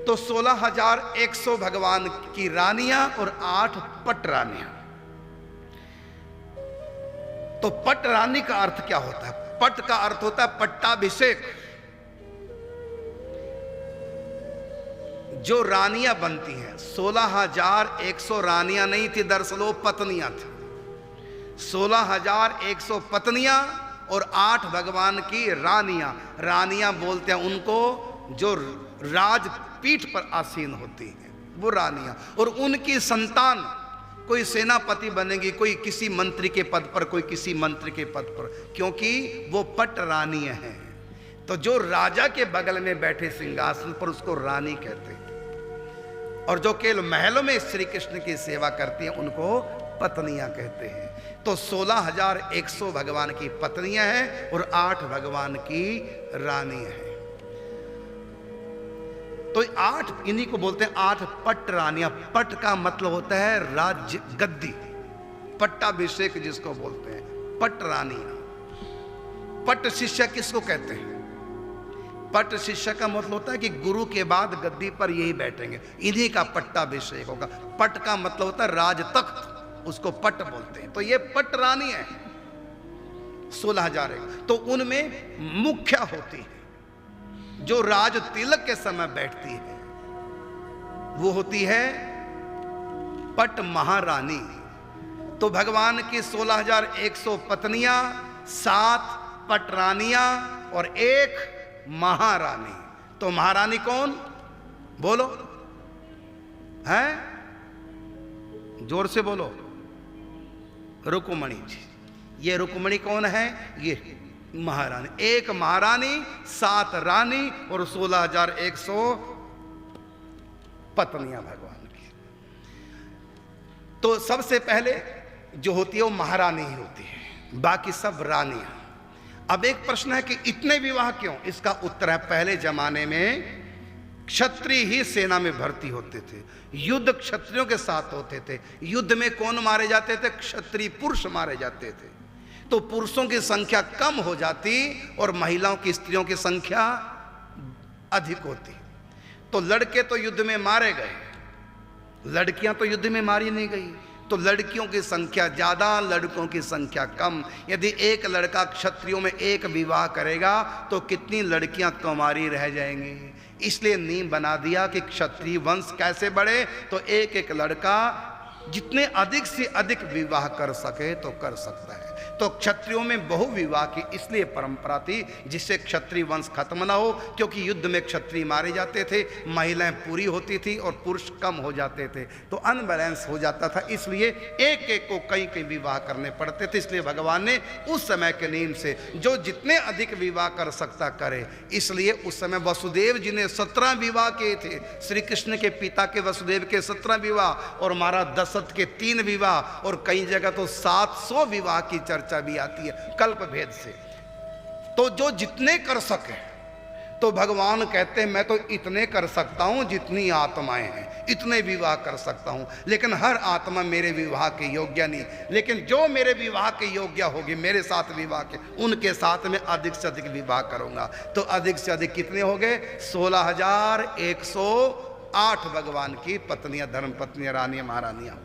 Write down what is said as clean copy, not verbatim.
तो 16,100 भगवान की रानियां और 8 पट रानियां। तो पट रानी का अर्थ क्या होता है? पट का अर्थ होता है पट्टाभिषेक। जो रानियां बनती हैं, 16,100 रानियां नहीं थी, दरअसल वो पत्नियां थी। 16,100 पत्नियां और 8 भगवान की रानियां। रानियां बोलते हैं उनको जो राजपीठ पर आसीन होती हैं, वो रानियां। और उनकी संतान, कोई सेनापति बनेगी, कोई किसी मंत्री के पद पर, कोई किसी मंत्री के पद पर, क्योंकि वो पट रानियां हैं। तो जो राजा के बगल में बैठे सिंहासन पर, उसको रानी कहते हैं। और जो केवल महलों में श्री कृष्ण की सेवा करती हैं, उनको पत्नियां कहते हैं। तो 16,100 भगवान की पत्नियां हैं और 8 भगवान की रानियां हैं। तो 8 इन्हीं को बोलते हैं 8 पट रानियां। पट का मतलब होता है राज्य, गद्दी, पट्टाभिषेक जिसको बोलते हैं, पट रानियां। पट शिष्य किसको कहते हैं? पट शिष्य का मतलब होता है कि गुरु के बाद गद्दी पर यही बैठेंगे, इन्हीं का पट्टाभिषेक होगा। पट का मतलब होता है राज तख्त, उसको पट बोलते हैं। तो ये पट रानी है 16,001। तो उनमें मुख्य होती है जो राज तिलक के समय बैठती है, वो होती है पट महारानी। तो भगवान की 16,100 पत्नियां, 7 पट रानियां और 1 महारानी। तो महारानी कौन? बोलो, है? जोर से बोलो। रुक्मिणी जी। ये रुक्मिणी कौन है? ये महारानी। 1 महारानी, 7 रानी और 16,100 पत्नियां भगवान की। तो सबसे पहले जो होती है वो महारानी ही होती है, बाकी सब रानियां। अब एक प्रश्न है कि इतने विवाह क्यों? इसका उत्तर है, पहले जमाने में क्षत्रिय ही सेना में भर्ती होते थे, युद्ध क्षत्रियों के साथ होते थे। युद्ध में कौन मारे जाते थे? क्षत्रिय पुरुष मारे जाते थे। तो पुरुषों की संख्या कम हो जाती और महिलाओं की, स्त्रियों की संख्या अधिक होती। तो लड़के तो युद्ध में मारे गए, लड़कियां तो युद्ध में मारी नहीं गई। तो लड़कियों की संख्या ज्यादा, लड़कों की संख्या कम। यदि एक लड़का क्षत्रियों में 1 विवाह करेगा तो कितनी लड़कियां कुंवारी रह जाएंगी। इसलिए नियम बना दिया कि क्षत्रिय वंश कैसे बढ़े, तो एक एक लड़का जितने अधिक से अधिक विवाह कर सके तो कर सकता है। तो क्षत्रियों में बहु विवाह की इसलिए परंपरा थी जिससे क्षत्रिय वंश खत्म ना हो, क्योंकि युद्ध में क्षत्रिय मारे जाते थे, महिलाएं पूरी होती थी और पुरुष कम हो जाते थे, तो अनबैलेंस हो जाता था। इसलिए एक एक को कई कई विवाह करने पड़ते थे। इसलिए भगवान ने उस समय के नियम से जो जितने अधिक विवाह कर सकता करे। इसलिए उस समय वसुदेव जी ने 17 विवाह किए थे। श्री कृष्ण के पिता के वसुदेव के 17 विवाह और महाराज दशरथ के 3 विवाह और कई जगह तो 700 विवाह की चर्चा भी आती है कल्प भेद से। तो जो जितने कर सके, तो भगवान कहते हैं मैं तो इतने कर सकता हूं जितनी आत्माएं हैं, इतने विवाह कर सकता हूं, लेकिन हर आत्मा मेरे विवाह के योग्य नहीं। लेकिन जो मेरे विवाह के योग्य होगी, मेरे साथ विवाह के, उनके साथ में अधिक से अधिक विवाह करूंगा। तो अधिक से अधिक कितने हो गए? 16,108 भगवान की पत्नियां, धर्म पत्नियां, रानियां, महारानियां।